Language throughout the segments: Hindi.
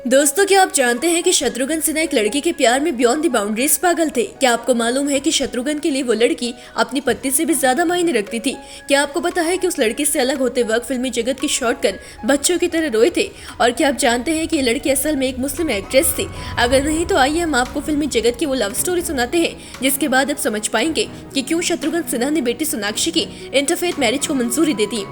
दोस्तों, क्या आप जानते हैं कि शत्रुघ्न सिन्हा एक लड़की के प्यार में बियॉन्ड द बाउंड्रीज पागल थे। क्या आपको मालूम है कि शत्रुघ्न के लिए वो लड़की अपनी पत्नी से भी ज्यादा मायने रखती थी। क्या आपको पता है कि उस लड़की से अलग होते वक्त फिल्मी जगत की शॉटगन बच्चों की तरह रोए थे। और क्या आप जानते हैं कि ये लड़की असल में एक मुस्लिम एक्ट्रेस थी। अगर नहीं तो आइए हम आपको फिल्मी जगत की वो लव स्टोरी सुनाते हैं, जिसके बाद आप समझ पाएंगे कि क्यों शत्रुघ्न सिन्हा ने बेटी सोनाक्षी की इंटरफेथ मैरिज को मंजूरी दे दी।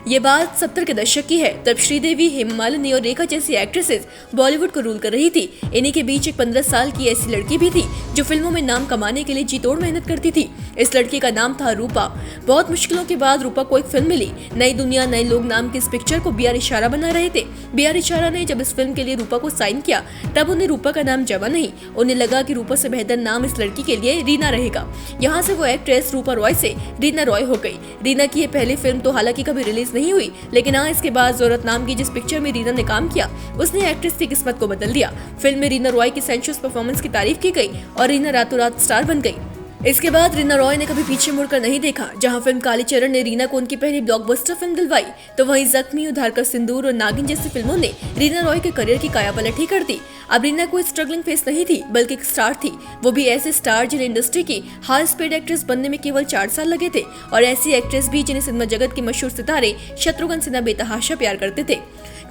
ये बात 70 के दशक की है। तब श्रीदेवी, हेमा मालिनी और रेखा जैसी एक्ट्रेसेस बॉलीवुड को रूल कर रही थी। इन्हीं के बीच एक 15 साल की ऐसी लड़की भी थी जो फिल्मों में नाम कमाने के लिए जी तोड़ मेहनत करती थी। इस लड़की का नाम था रूपा। बहुत मुश्किलों के बाद रूपा को एक फिल्म मिली। नई दुनिया नए लोग नाम की इस पिक्चर को बी आर इशारा बना रहे थे। बी आर इशारा ने जब इस फिल्म के लिए रूपा को साइन किया, तब उन्हें रूपा का नाम जमा नहीं, उन्हें लगा कि रूपा से बेहतर नाम इस लड़की के लिए रीना रहेगा। यहाँ से वो एक्ट्रेस रूपा रॉय से रीना रॉय हो गई। रीना की ये पहली फिल्म तो हालांकि कभी रिलीज नहीं हुई, लेकिन इसके बाद ज़रूरत नाम की जिस पिक्चर में रीना ने काम किया, उसने एक्ट्रेस की किस्मत को बदल दिया। फिल्म में रीना रॉय की सेंशुअस परफॉर्मेंस की तारीफ की गई और रीना रातों रात स्टार बन गई। इसके बाद रीना रॉय ने कभी पीछे मुड़कर नहीं देखा। जहां फिल्म कालीचरण ने रीना को उनकी पहली ब्लॉकबस्टर फिल्म दिलवाई, तो वहीं जख्मी, उधार का सिंदूर और नागिन जैसी फिल्मों ने रीना रॉय के करियर की कायापलट ही कर दी। अब रीना कोई स्ट्रगलिंग फेस नहीं थी, बल्कि एक स्टार थी। वो भी ऐसे स्टार जिन्हें इंडस्ट्री की हाई स्पीड एक्ट्रेस बनने में केवल 4 साल लगे थे, और ऐसी एक्ट्रेस भी जिन्हें सिनेमा जगत के मशहूर सितारे शत्रुघ्न सिन्हा बेतहाशा प्यार करते थे।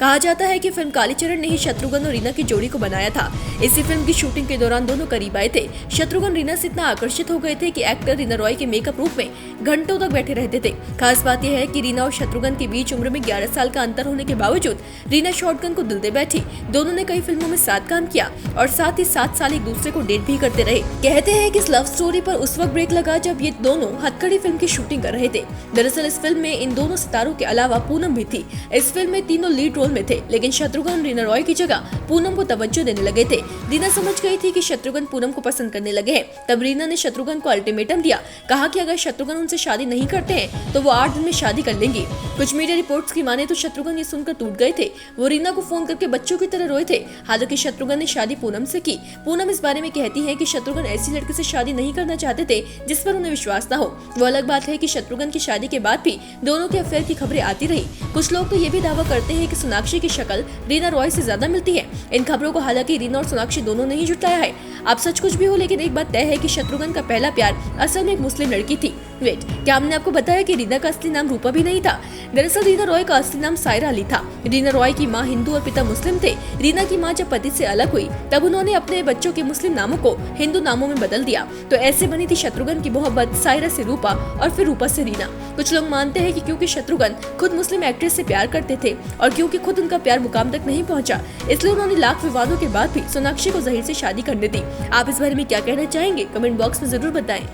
कहा जाता है कि फिल्म कालीचरण ने ही शत्रुघ्न और रीना की जोड़ी को बनाया था। इसी फिल्म की शूटिंग के दौरान दोनों करीब आए थे। शत्रुघ्न रीना से इतना आकर्षित हो गए थे कि एक्टर रीना रॉय के मेकअप रूम में घंटों तक बैठे रहते थे। खास बात यह है कि रीना और शत्रुघ्न के बीच उम्र में 11 साल का अंतर होने के बावजूद रीना शॉटगन को दिल दे बैठी। दोनों ने कई फिल्मों में साथ काम किया और साथ ही 7 साल एक दूसरे को डेट भी करते रहे। कहते हैं कि इस लव स्टोरी पर उस वक्त ब्रेक लगा जब ये दोनों हथकड़ी फिल्म की शूटिंग कर रहे थे। दरअसल इस फिल्म में इन दोनों सितारों के अलावा पूनम भी थी। इस फिल्म में तीनों लीड रोल में थे, लेकिन शत्रुघ्न रीना रॉय की जगह पूनम को तवज्जो देने लगे थे। रीना समझ गई थी कि शत्रुघ्न पूनम को पसंद करने लगे हैं। तब रीना ने शत्रुघ्न को अल्टीमेटम दिया। कहा कि अगर शत्रुघ्न उनसे शादी नहीं करते हैं तो वो 8 दिन में शादी कर लेंगी। कुछ मीडिया रिपोर्ट्स की माने तो शत्रुघ्न ये सुनकर टूट गए थे। वो रीना को फोन करके बच्चों की तरह रोए थे। हालांकि शत्रुघ्न ने शादी पूनम से की। पूनम इस बारे में कहती है कि शत्रुघ्न ऐसी लड़की से शादी नहीं करना चाहते थे जिस पर उन्हें विश्वास न हो। वो अलग बात है कि शत्रुघ्न की शादी के बाद भी दोनों के अफेयर की खबरें आती रही। कुछ लोग तो ये भी दावा करते हैं कि सोनाक्षी की शक्ल रीना रॉय से ज्यादा मिलती है। इन खबरों को हालांकि रीना और सोनाक्षी दोनों ने ही जुटाया है। अब सच कुछ भी हो, लेकिन एक बात तय है कि शत्रुघ्न का पहला प्यार असल में एक मुस्लिम लड़की थी। वेट, क्या हमने आपको बताया कि रीना का असली नाम रूपा भी नहीं था? दरअसल रीना रॉय का असली नाम सायरा अली था। रीना रॉय की मां हिंदू और पिता मुस्लिम थे। रीना की मां जब पति से अलग हुई, तब उन्होंने अपने बच्चों के मुस्लिम नामों को हिंदू नामों में बदल दिया। तो ऐसे बनी थी शत्रुघ्न की मोहब्बत सायरा से रूपा और फिर रूपा से रीना। कुछ लोग मानते हैं कि क्योंकि शत्रुघ्न खुद मुस्लिम एक्ट्रेस से प्यार करते थे और क्योंकि खुद उनका प्यार मुकाम तक नहीं पहुंचा, इसलिए उन्होंने लाख विवादों के बाद भी सोनाक्षी को जहीर से शादी करने दी। आप इस बारे में क्या कहना चाहेंगे? कमेंट बॉक्स में जरूर बताएं।